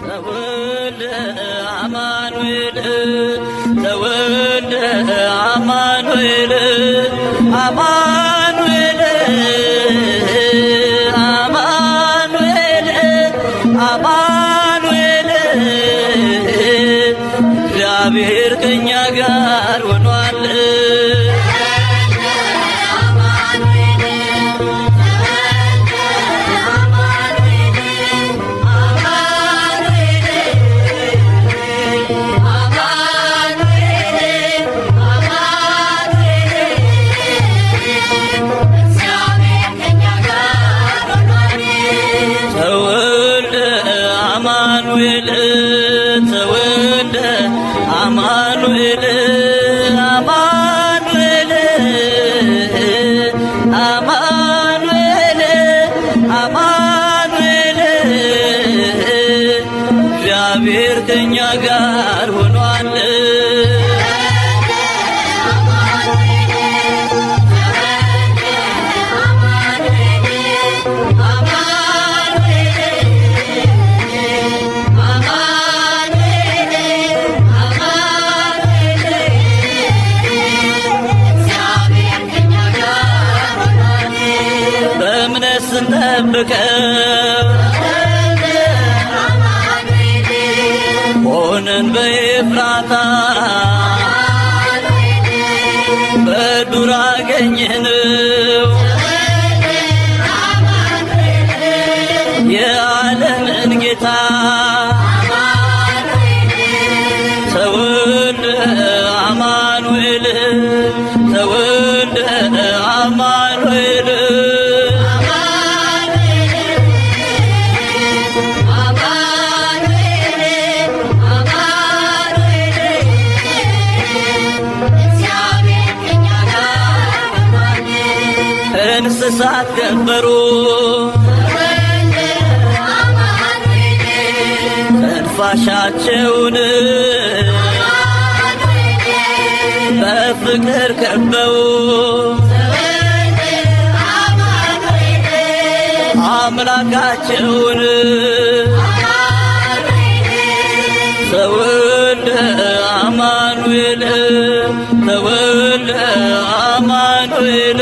ተወልደ አማኑኤል ተወልደ አማኑኤል አማኑኤል አማኑኤል አማኑኤል እግዚአብሔር ከእኛ ጋር ሆኗል። ተወልደ አማኑኤል አማኑኤል አማኑኤል አማኑኤል እግዚአብሔር ከእኛ ጋር ሆኗል። ስንጠብቀው ሆነን በኤፍራታ በዱር አገኘነው የዓለምን ጌታ ተወልደ አማኑኤል ተወልደ አማኑኤል እንስሳት ከበሩ ትንፋሻቸውን በፍቅር ከበው አምላካቸውን ተወልደ አማኑኤል ተወልደ አማኑኤል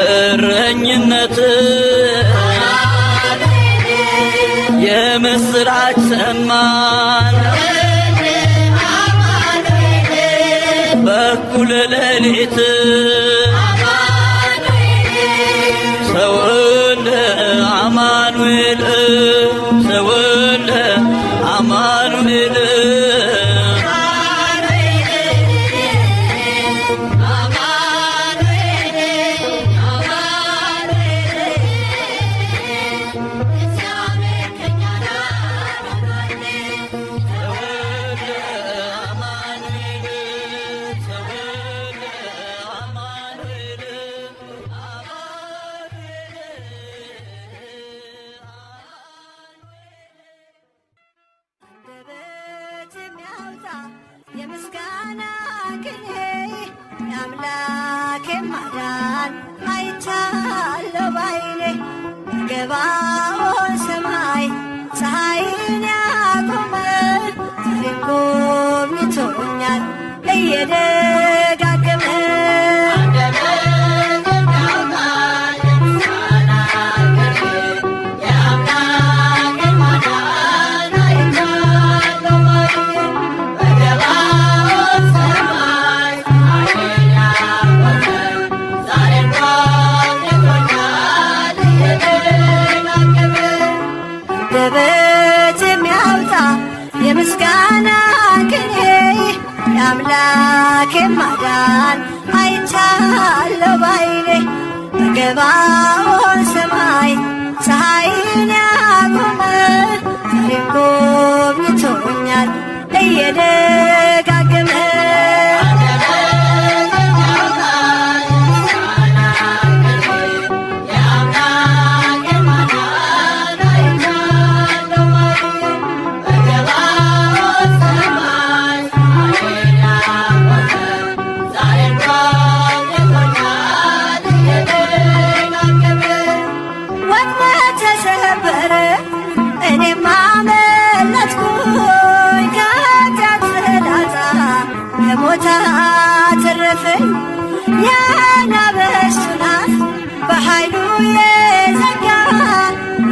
እረኝነት የምስራች ሰማን በኩለ ሌሊት ተወልደ አማኑኤል ተወልደ አማኑኤል የምስጋና ቅኔ የአምላኬ ማዳን አይቻለሁ ባይኔ በገባኦን ሰማይ ፀሐይን ያቆመ ዛሬም ጎብኝቶኛል እየደጋገመ የምስጋና ቅኔ የአምላኬ ማዳን አይቻለሁ ባይኔ በገባኦን ሰማይ ፀሐይን ያቆመ ዛሬም ጎብኝቶኛል እየደጋገመ አተረፈኝ የአናብስቱን አፍ በኃይሉ የዘጋ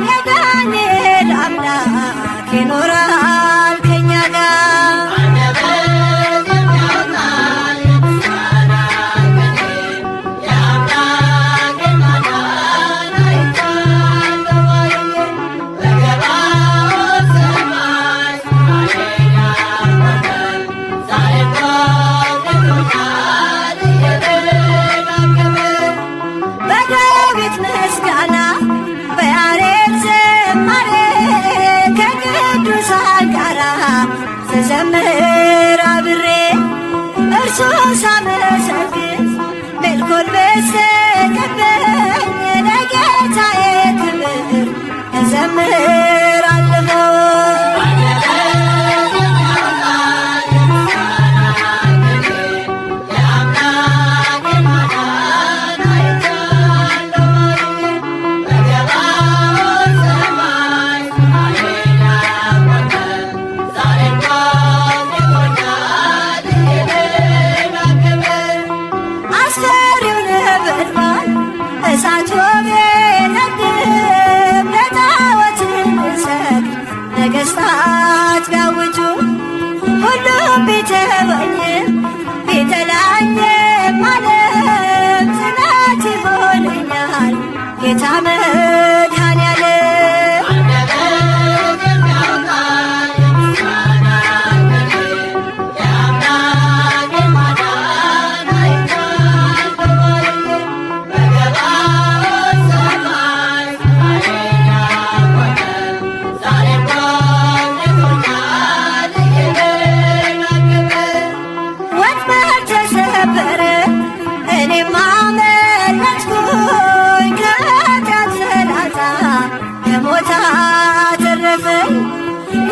የዳንኤል አምላክ ይኖራል ከኛ ጋር። በዳዊት ምስጋና በያሬድ ዝማሬ ከቅዱሳን ጋራ ስዘምር አብሬ እርሱን ሳመሰግን ሜልኮል በስተቀበኝ ለጌታዬ ክብር እዘምራለሁ። አስፈሪው ነበልባል እሳቱ ቢነድም ለጣዖት እንሰግድ ነገሥታት ቢያውጁ ሁሉም ቢተወኝም ቢጠላኝም ዓለም ጽናት ይሆነኛል ጌታ መድኃኔዓለም። ወጥመድ ተሰበረ እኔም አመለጥኩኝ ከኃጢአት ፍላጻ ከሞት አተረፈኝ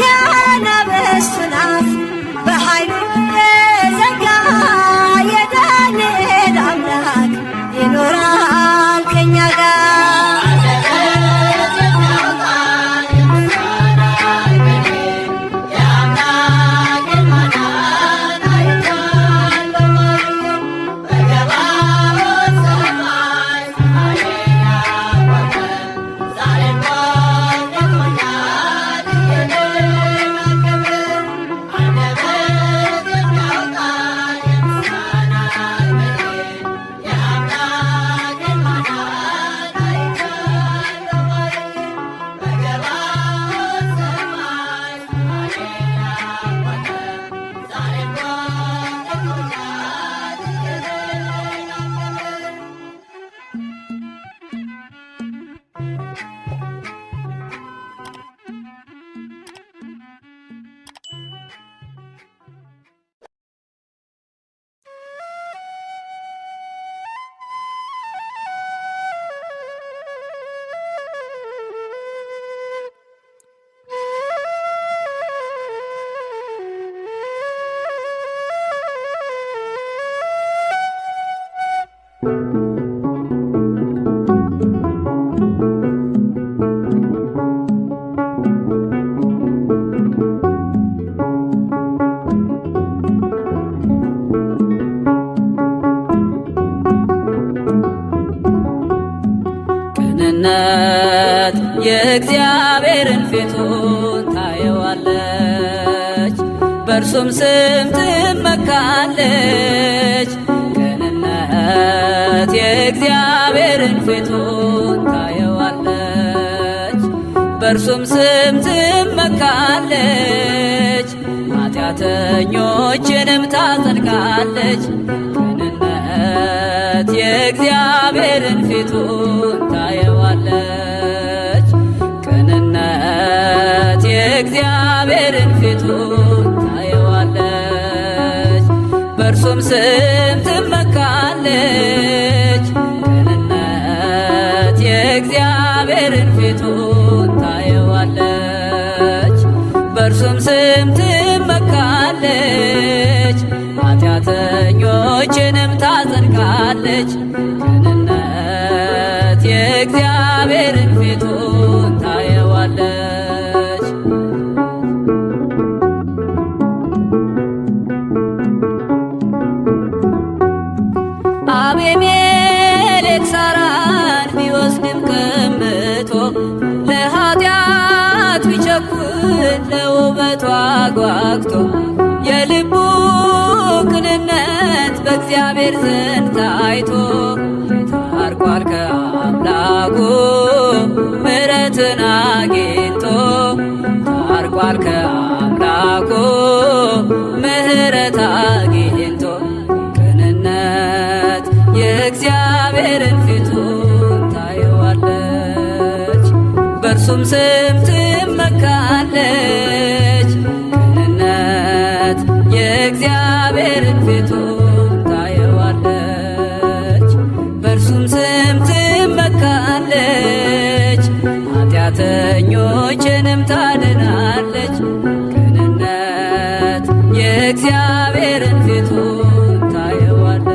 የአናብስቱን አፍ በኃይሉ የዘጋ የዳንኤል አምላክ ይኖራል ከኛ ጋር። ቅንነት የእግዚአብሔርን ፊቱን ታየዋለች፣ በእርሱም ስም ትመካለች። ቅንነት የእግዚአብሔርን ፊቱን ታየዋለች፣ በእርሱም ስም ትመካለች። ኃጢአተኞችንም ታጸድቃለች። ቅንነት የእግዚአብሔርን ፊቱን ታየዋለች፣ ቅንነት የእግዚአብሔርን ፊቱን ታየዋለች፣ በእርሱም ስም ትመካለች። ቅንነት የእግዚአብሔርን ፊቱን ታየዋለች፣ በእርሱም ስም ትመካለች። ኃጢአተኞችንም ታጸድቃለች። ቅንነት የእግዚአብሔርን ፊቱን ታየዋለች። አቤሜሌክ ሳራን ቢወስድም ቀምቶ ለኃጢአት ቢቸኩል ለውበቷ ጓግቶ የልቡ ቅንነት በእግዚአብሔር ዘንድ ታይቶ ታርቋል ከአምላኩ ምሕረትን አግኝቶ ታርቋል ከአምላኩ ምሕረት አግኝቶ ቅንነት የእግዚአብሔርን ፊቱን ታየዋለች በእርሱም ስም ትመካለች ቅንነት የእግዚአብሔርን ፊቱን ታየዋለች በእርሱም ስም ትመካለች ኃጢአተኞችንም ታድናለች ቅንነት የእግዚአብሔርን ፊቱን ታየዋለች።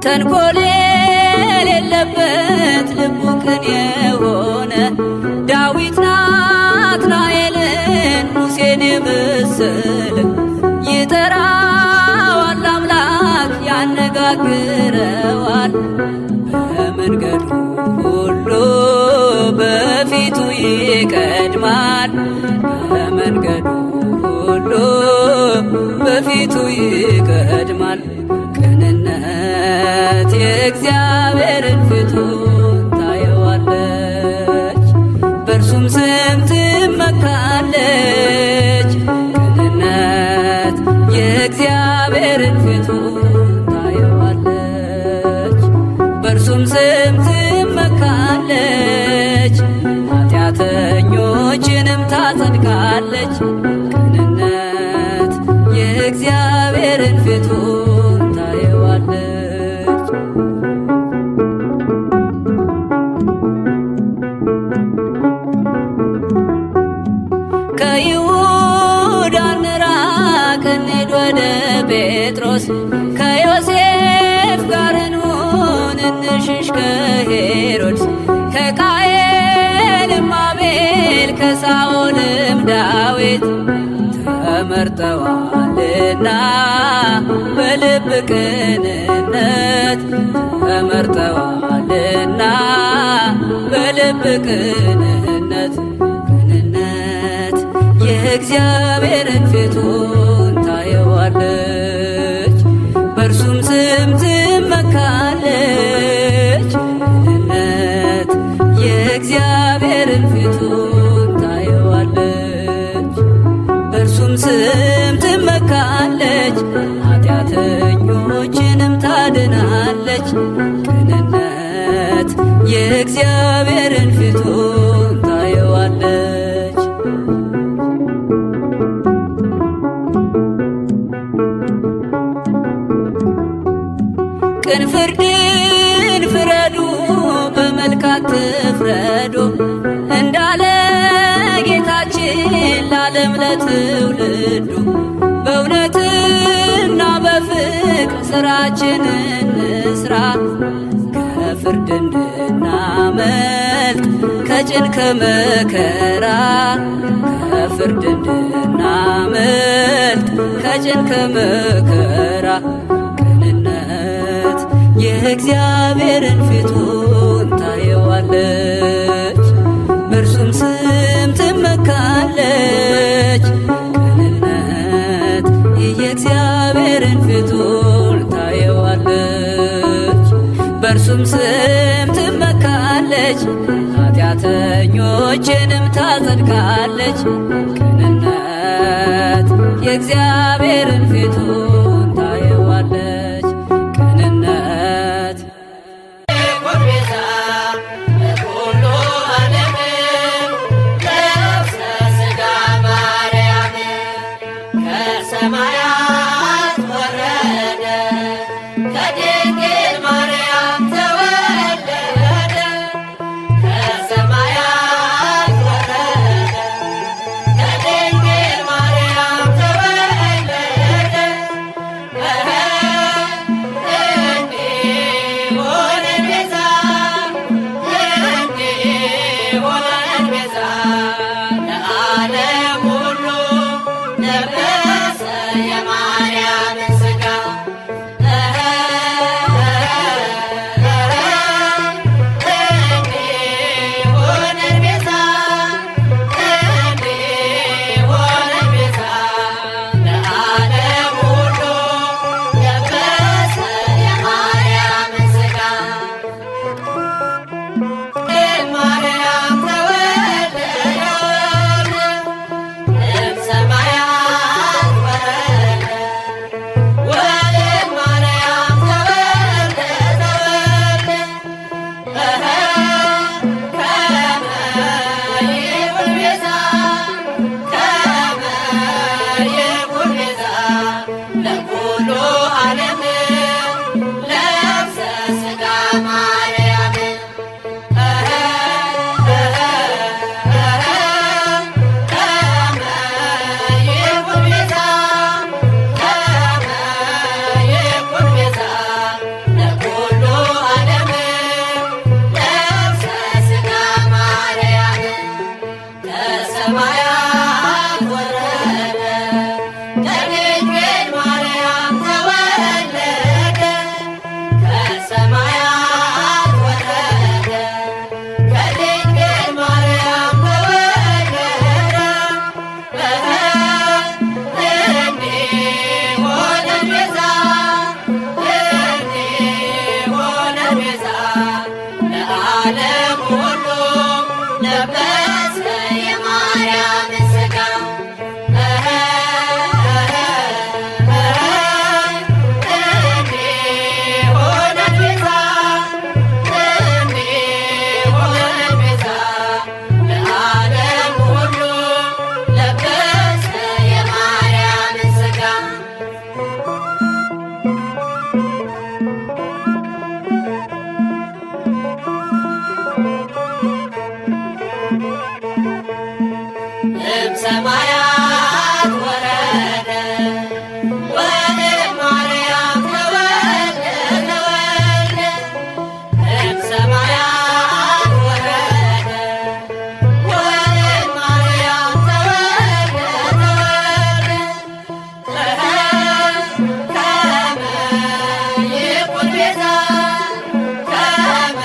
ተንኮል የሌለበት ልቡ ቅን የሆነ ዳዊት ናትናኤልን ሙሴን የመሰለ ይጠራዋል አምላክ ያነጋግረዋል በመንገዱ ሁሉ በፊቱ ይቀድማል በመንገዱ ሁሉ በፊቱ ይቀድማል ቅንነት የእግዚአብሔርን ፊቱን ታየዋለች በእርሱም ስም ትመካለች ቅንነት የእግዚአብሔርን ፊቱን ታየዋለች በእርሱም ስም ትመካለች ኃጢአተኞችንም ታጸድቃለች ቅንነት የእግዚአብሔርን ፊቱን ታየዋለች። ከይሁዳ እንራቅ እንሂድ ወደ ጴጥሮስ ከዮሴፍ ጋር እንሁን እንሽሽ ከሄሮድስ ከቃየልም አቤል ከሳኦልም ዳዊት ተመርጠዋልና በልብ ቅንነት ተመርጠዋልና በልብ ቅንነት ቅንነት የእግዚአብሔርን ፊቱን ታየዋለች በእርሱም ስም ትመካለች ቅንነት የእግዚአብሔርን ፊቱን ታየዋለች በእርሱም ስም ትመካለች ኃጢአተኞችንም ታድናለች ቅንነት የእግዚአብሔርን ፊቱን ታየዋለች። ቅን ፍርድን ፍረዱ በመልካት ትፍረዱ እንዳለ ጌታችን ለዓለም ለትውልዱ በእውነትና በፍቅር ስራችንን እንስራ ከፍርድ እንድናመልጥ ከጭን ከመከራ ከፍርድ እንድናመልጥ ከጭን ከመከራ ቅንነት የእግዚአብሔርን ፊቱን ታየዋለች በእርሱም ስም ትመካለች ቅንነት የእግዚአብሔርን ፊቱን ታየዋለች በእርሱም ስም ትመካለች ኃጢአተኞችንም ታጸድቃለች ቅንነት የእግዚአብሔርን ፊቱን ታየዋለች ቅንነት ሰማያት ወረደ ከድንግል ማርያም ተወለደ ከሰማያት ወረደ ከድንግል ማርያም ተወለደ እንዲሆነን ቤዛ እንዲሆነን ቤዛ ለዓለም ከሰማያት ወረደ ከድንግል ማርያም ተወለደ ከሰማያት ወረደ ከድንግል ማርያም ተወለደ እንዲህ ሆነ ቤዛ እንዲህ ሆነ ቤዛ ለዓለም ሁሉ ለበሰ የማርያምን ሥጋ እንዲህ ሆነ ቤዛ እንዲህ ሆነ ቤዛ ለዓለም ሁሉ ለበሰ የማርያምን ሥጋ እምሰማያት ወረደ ወእምማርያም ተወልደ ተወልደ እምሰማያት ወረደ ወእምማርያም ተወልደ ተወልደ ከመ ይኩን ቤዛ ከመ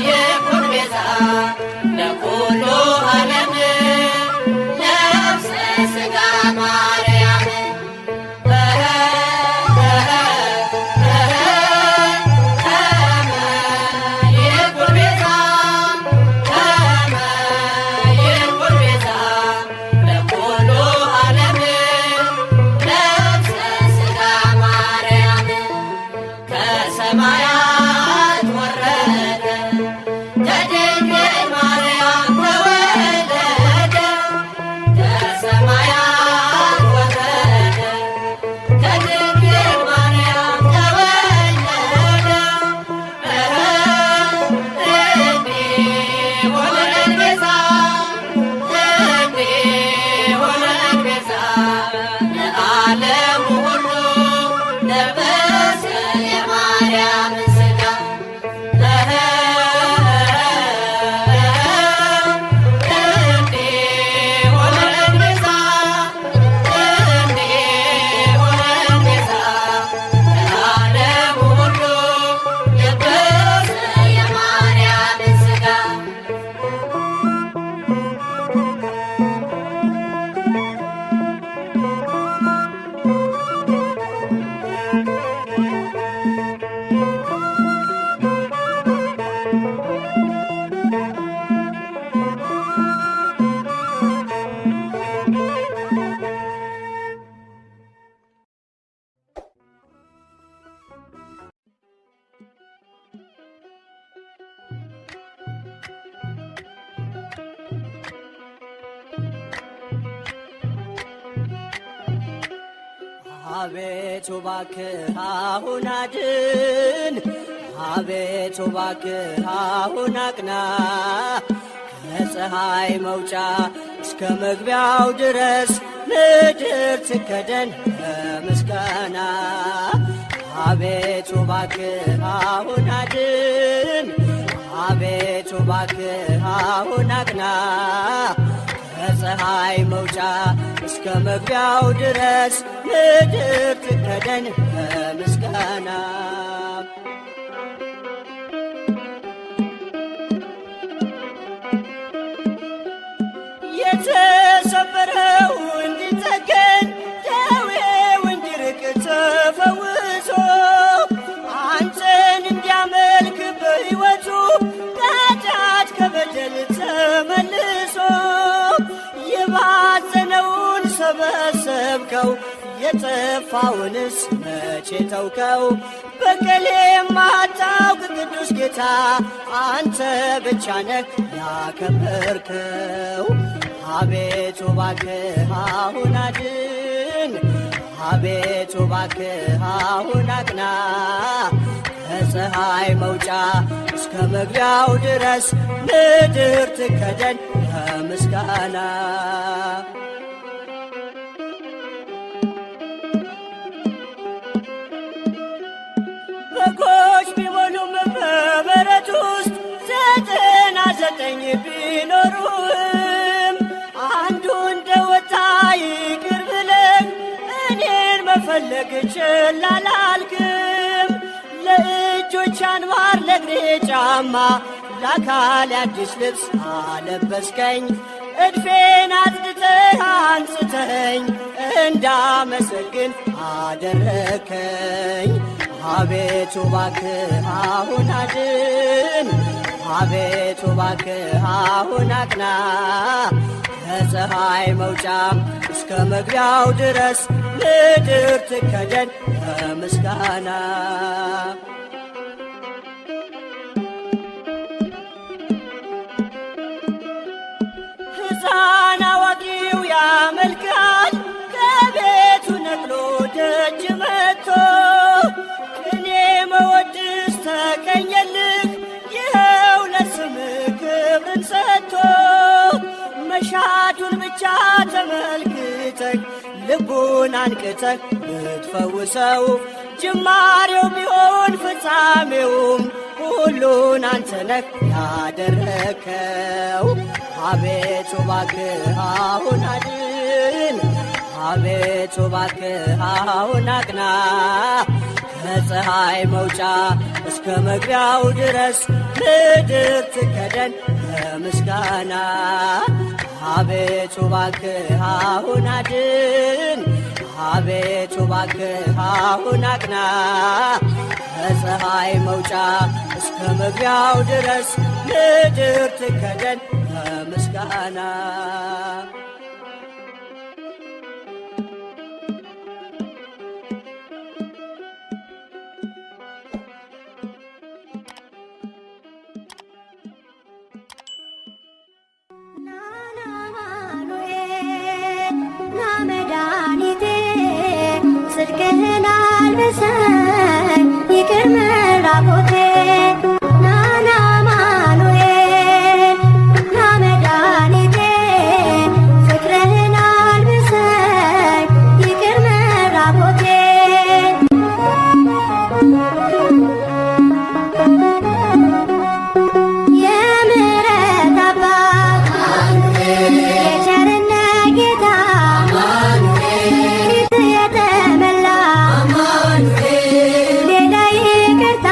ይኩን ቤዛ ለኩሉ ዓለም ነፍሰ ሥጋ ማርያም ከመ ይኩን ቤዛ ከመ ይኩን ቤዛ ለኩሉ ዓለም ነፍሰ ሥጋ ማርያም ከሰማያት ወረደ ከድንግል ማርያም ተወለደ ከሰማያት ወረደ ከድንግል ማርያም ተወለደ እንዲህ ሆነ ቤዛ እንዲህ ሆነ ቤዛ ለዓለሙ ሁሉ ለበሰ የማርያምን ሥጋ እንዲህ ሆነ ቤዛ እንዲህ ሆነ ቤዛ ለዓለሙ ሁሉ ለበሰ የማርያምን ሥጋ አቤቱ እባክህ አሁን አድን፣ አቤቱ እባክህ አሁን አቅና፣ ከፀሐይ መውጫ እስከ መግቢያው ድረስ ምድር ትከደን በምስጋና። አቤቱ እባክህ አሁን አድን፣ አቤቱ እባክህ አሁን አቅና፣ ከፀሐይ መውጫ እስከ መግቢያው ድረስ ምድር ትከደን በምስጋና። የተሰበረው እንዲጠገን ደዌው እንዲርቅ ተፈውሶ አንተን እንዲያመልክ በሕይወቱ ከኃጢአት ከበደል ተመልሶ የባዘነውን ሰበሰብከው የጠፋውንስ መቼ ተውከው? በቀል የማታውቅ ቅዱስ ጌታ አንተ ብቻ ነህ ያከበርከው። አቤቱ እባክህ አሁን አድን፣ አቤቱ እባክህ አሁን አቅና፣ ከፀሐይ መውጫ እስከ መግቢያው ድረስ ምድር ትከደን በምስጋና። በጎች ቢሞሉም በበረት ውስጥ 99 ቢኖሩም ሳልፈለግ ችላ አላልክም። ለእጆች አንባር ለእግሬ ጫማ ለአካል አዲስ ልብስ አለበስከኝ። እድፌን አጽድተህ አንጽተኝ እንዳመሰግን አደረከኝ። አቤቱ እባክህ አሁን አድን፣ አቤቱ እባክህ አሁን አቅና። ከፀሐይ መውጫ እስከ መግቢያው ድረስ ምድር ትከደን በምስጋና። ሕፃን አዋቂው ያመልካል ከቤቱ ነቅሎ ደጅ መጥቶ። ቅኔ መወድስ ተቀኘልህ ይኸው ለስምህ ክብርን ሰጥቶ። መሻቱን ብቻ ተመልክተህ ልቡን አንቅተህ ብትፈውሰው ጅማሬው ቢሆን ፍጻሜውም ሁሉን አንተ ነህ ያደረከው። አቤቱ እባክህ አሁን አድን፣ አቤቱ እባክህ አሁን አቅና። ከፀሐይ መውጫ እስከ መግቢያው ድረስ ምድር ትከደን በምስጋና። አቤቱ እባክህ አሁን አድን፣ አቤቱ እባክህ አሁን አቅና። ከፀሐይ መውጫ እስከ መግቢያው ድረስ ምድር ትከደን በምስጋና። ጽድቅህን አልብሰኝ ይቅር መራቆቴ። ናና አማኑኤል ና መድኃኒቴ ፍቅርህን አልብሰኝ ይቅር መራቆቴ። የምሕረት አባት የቸርነት ጌታ የተመላ ሌላ ይቅርታ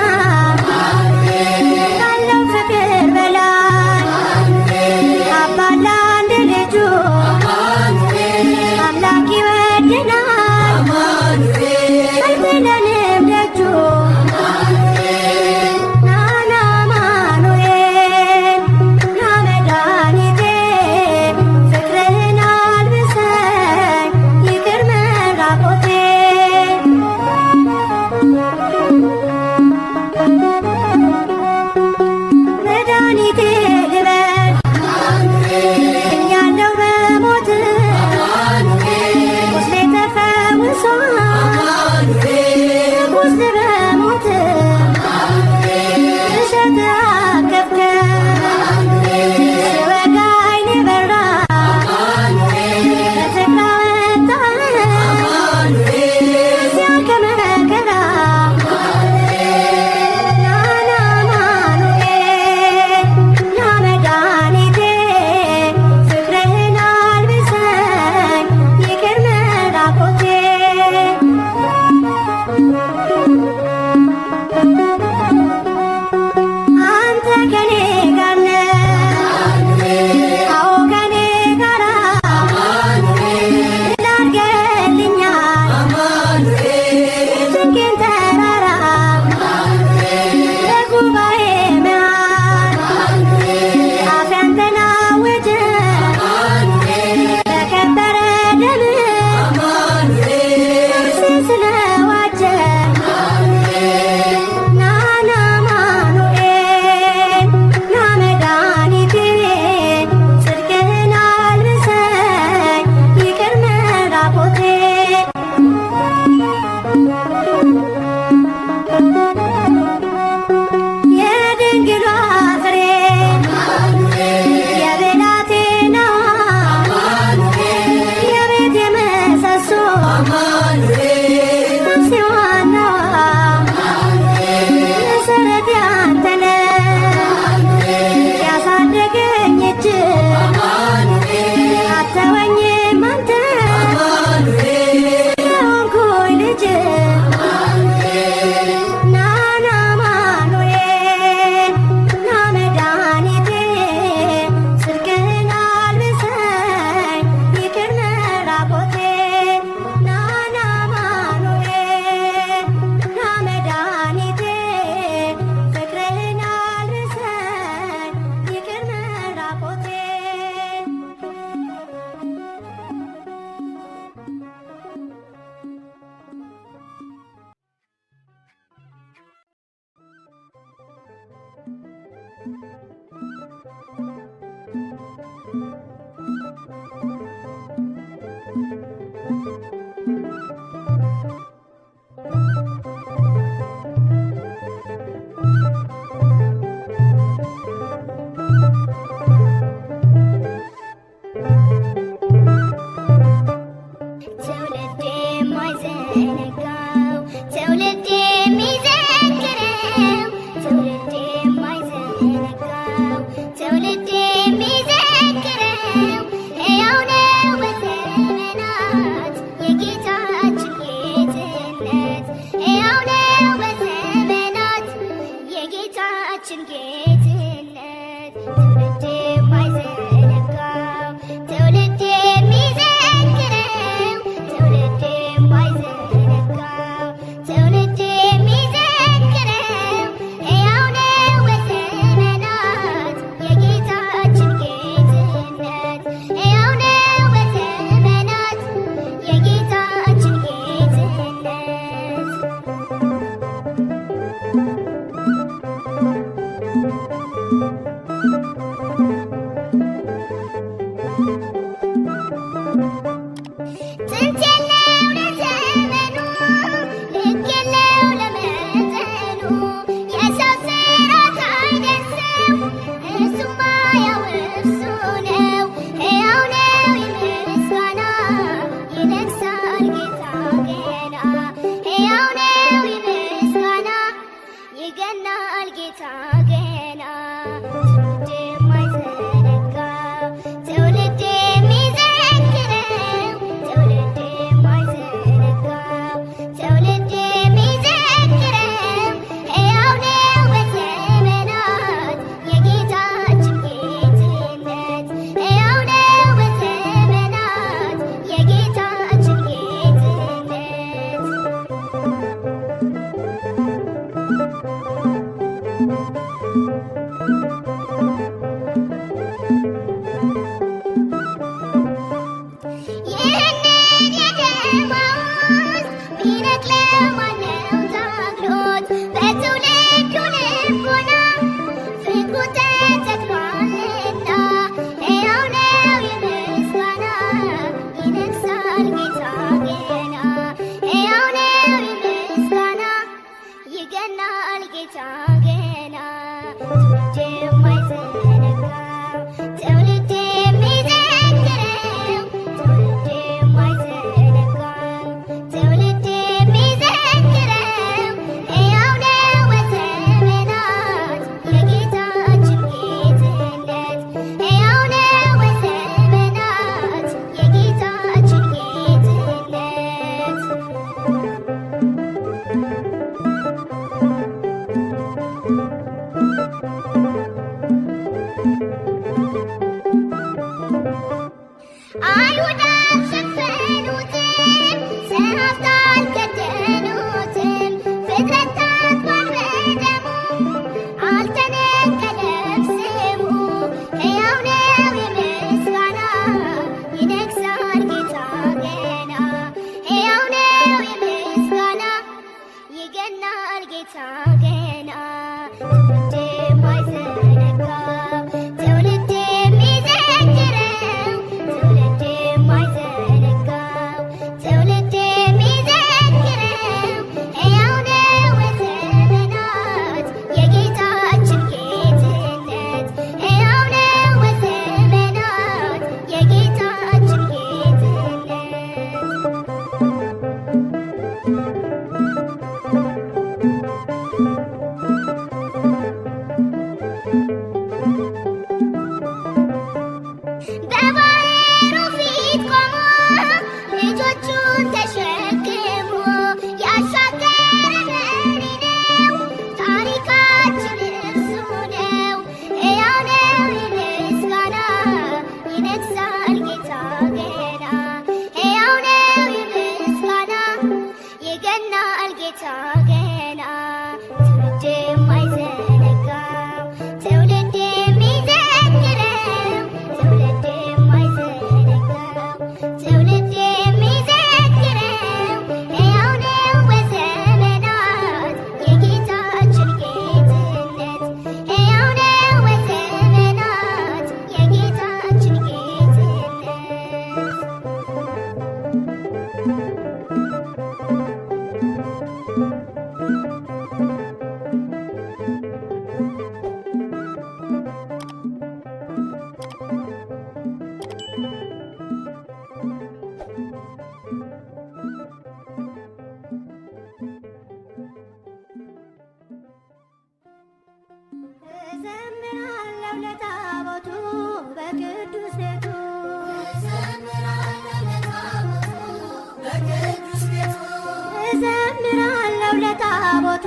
ለታቦቱ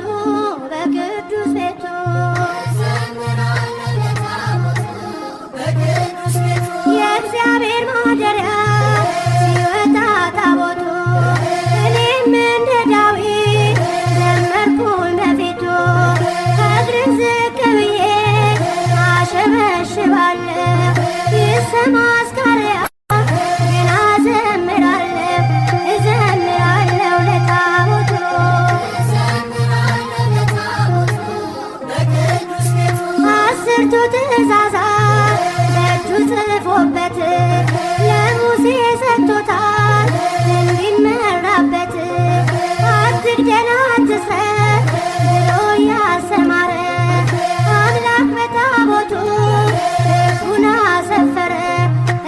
በቅዱስ ቤቱ የእግዚአብሔር ማደሪያ ሲወጣ ታቦቱ እኔም እንደ ዳዊት ዘመርኩኝ በፊቱ እግር ዝቅ ብዬ አሸበሽባለሁ ይሰማ አስካሪያ ገና እዘምራለሁ ለታቦቱ አስርቱ ትእዛዛት በእጁ ጽፎበት ለሙሴ ሰጥቶታል እንዲመራበት አትግደል አትስረቅ ብሎ ያስተማረ አምላክ በታቦቱ ሕጉን አሰፈረ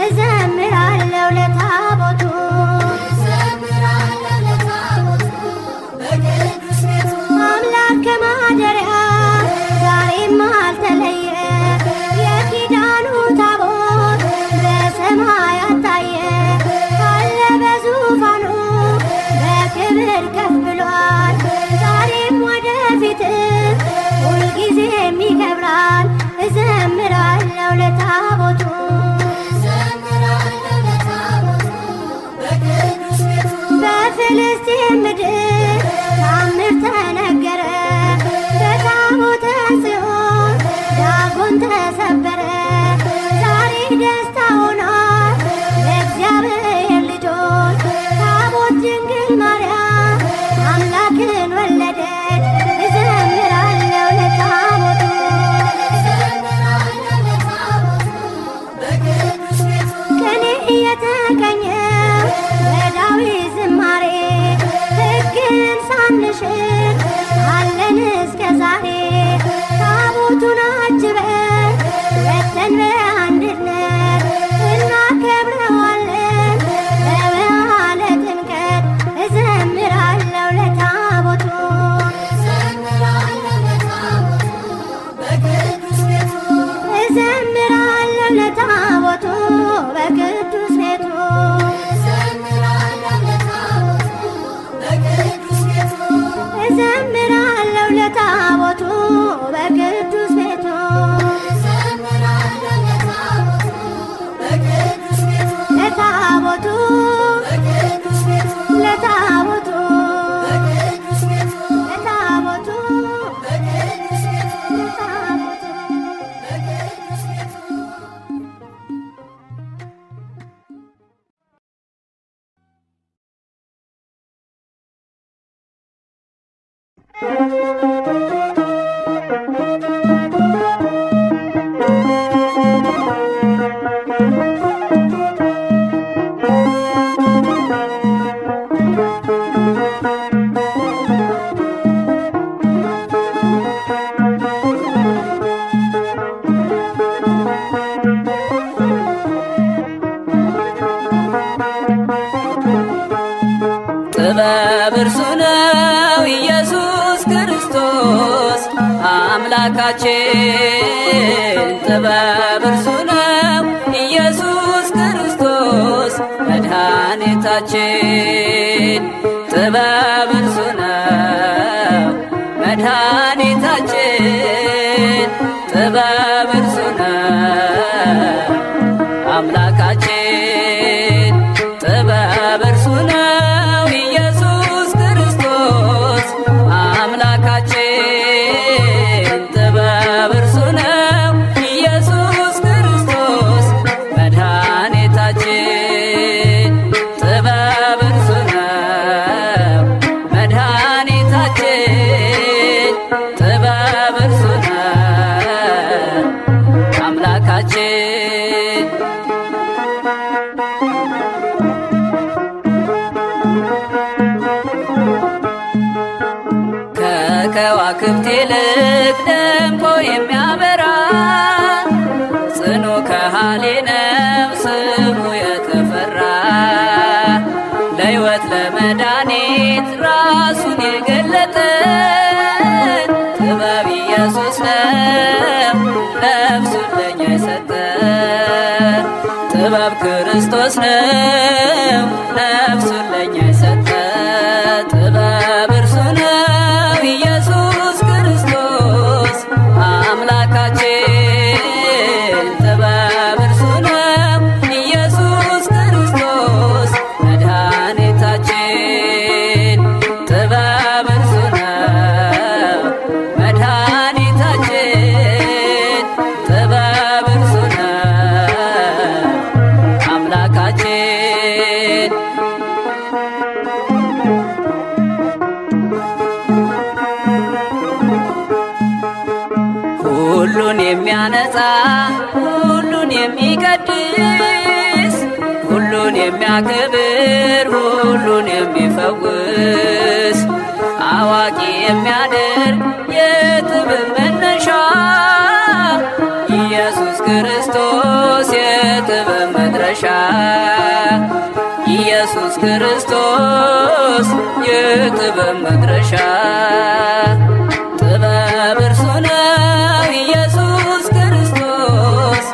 እዘምራለሁ ለታቦቱ አምላክ ከማደሪያ ዛሬም አልተለየ የኪዳኑ ታቦት በሰማያት ታየ አለ በዙፋኑ በክብር ከፍ ብሏል ዛሬም ወደፊት ሁልጊዜም ይከብራል እዘምራለሁ ለታቦቱ በፍልስጤም ምድር ታምር ተነገረ በታቦተ ጽዮን ዳጎን ተሰበረ ዛሬ ደስታ ሆኗል ለእግዚአብሔር ልጆች ታቦት ድንግል ማርያም አምላክን ወለደች እዘምራለሁ ለታቦቱ ቅኔ እየተቀኘው በዳዊት ዝማሬ ሕግን ሳንሽር አለን እስከ ዛሬ ታቦቱን አጅበን ወጥተን በአንድነት እናከብረዋለን በበዓለ ጥምቀት እዘምራለሁ ለታቦቱ እዘምራለሁ ለታቦቱ በቅዱስ ቤቱ እዘምራለሁ ለታቦቱ በቅዱስ ቤቱ ለታቦቱ ለታቦቱ ለታቦቱ ጥበብ እርሱ ነው ኢየሱስ ክርስቶስ አምላካችን ጥበብ እርሱ ነው ኢየሱስ ክርስቶስ መድኃኒታችን ጥበብ እርሱ ነው መድኃኒታችን ጥበብ እርሱ ነው አምላካችን ጥበብ እርሱ ነው ኢየሱስ ክርስቶስ አምላካችን ጥበብ እርሱ ነው ኢየሱስ ክርስቶስ መድኃኒታችን ጥበብ እርሱ ነው መድኃኒታችን ጥበብ እርሱ ነው አምላካችን ከከዋክብት ይልቅ ደምቆ የሚያበራ ጽኑ ከሃሊ ነው ስሙ የተፈራ ለሕይወት ለመድኃኒት ራሱን የገለጠ ጥበብ ኢየሱስ ነው ነፍሱን ለኛ የሰጠ ጥበብ ክርስቶስ ነው ነፍሱን ለኛ የሰጠ ጥበብ እርሱ ነው ኢየሱስ አምላካችን። ሁሉን የሚያነጻ ሁሉን የሚቀድስ ሁሉን የሚያከብር ሁሉን የሚፈውስ አዋቂ የሚያደርግ የጥበብ መነሻ ኢየሱስ ክርስቶስ የጥበብ መድረሻ ኢየሱስ ክርስቶስ የጥበብ መድረሻ ጥበብ እርሱ ነው ኢየሱስ ክርስቶስ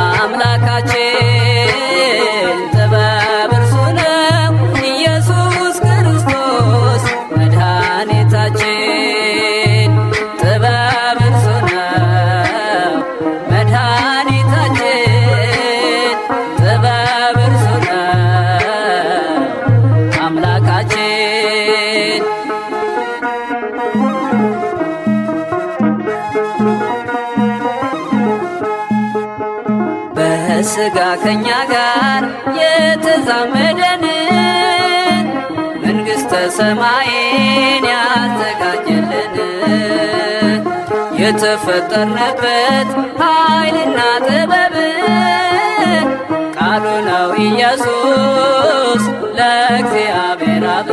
አምላካችን። ጥበብ እርሱ ነው ኢየሱስ ክርስቶስ መድኃኒታችን። ጥበብ እርሱ ነው መድኃኒታችን። ጥበብ እርሱ ነው አምላካችን። በሥጋ ከኛ ጋር የተዛመደንን መንግሥተ ሰማይን ያዘጋጀልን የተፈጠርንበት ኃይልና ጥበብ ቃሉ ነው ኢየሱስ ለእግዚአብሔር አብ።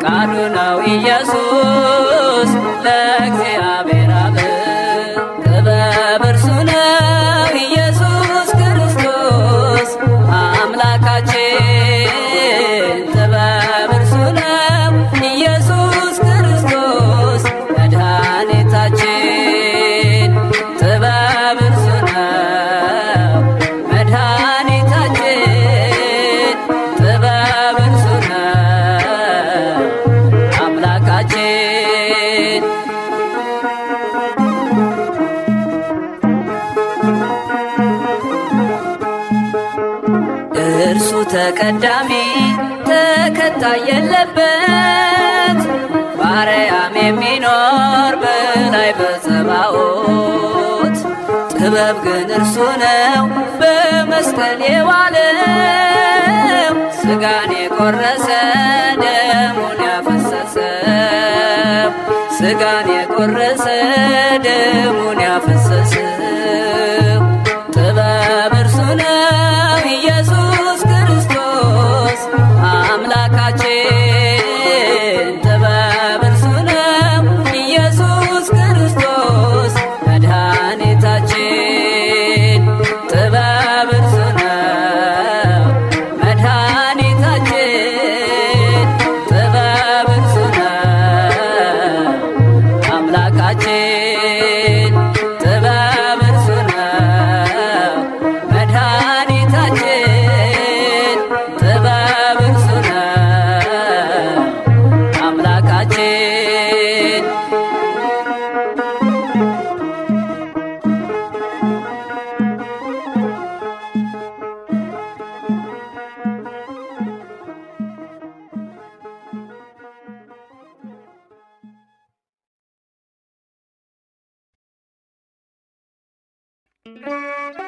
ቃሉ ነው ኢየሱስ ለእግዚአብሔር አብ። ጥበብ እርሱ ነው ኢየሱስ ክርስቶስ አምላካችን። ጥበብ እርሱ ነው ኢየሱስ ክርስቶስ መድኃኒታችን። ጥበብ እርሱ ነው መድኃኒታችን። ጥበብ እርሱ ነው አምላካችን። እርሱ ተቀዳሚ ተከታይ የለበት ባርያም የሚኖር በላይ በጸባኦት። ጥበብ ግን እርሱ ነው በመስቀል የዋለው ሥጋን የቆረሰ ደሙን ያፈሰሰው ሥጋን የቆረሰ ደሙን ያፈሰሰው ጥበብ እርሱ ነው ኢየሱስ ክርስቶስ አምላካችን። ጥበብ እርሱ ነው ኢየሱስ ክርስቶስ መድኃኒታችን። ጥበብ እርሱ ነው መድኃኒታችን። ጥበብ እርሱ ነው አምላካችን። ጥበብ እርሱ ነው መድኃኒታችን። ጥበብ እርሱ ነው አምላካችን። Thank you.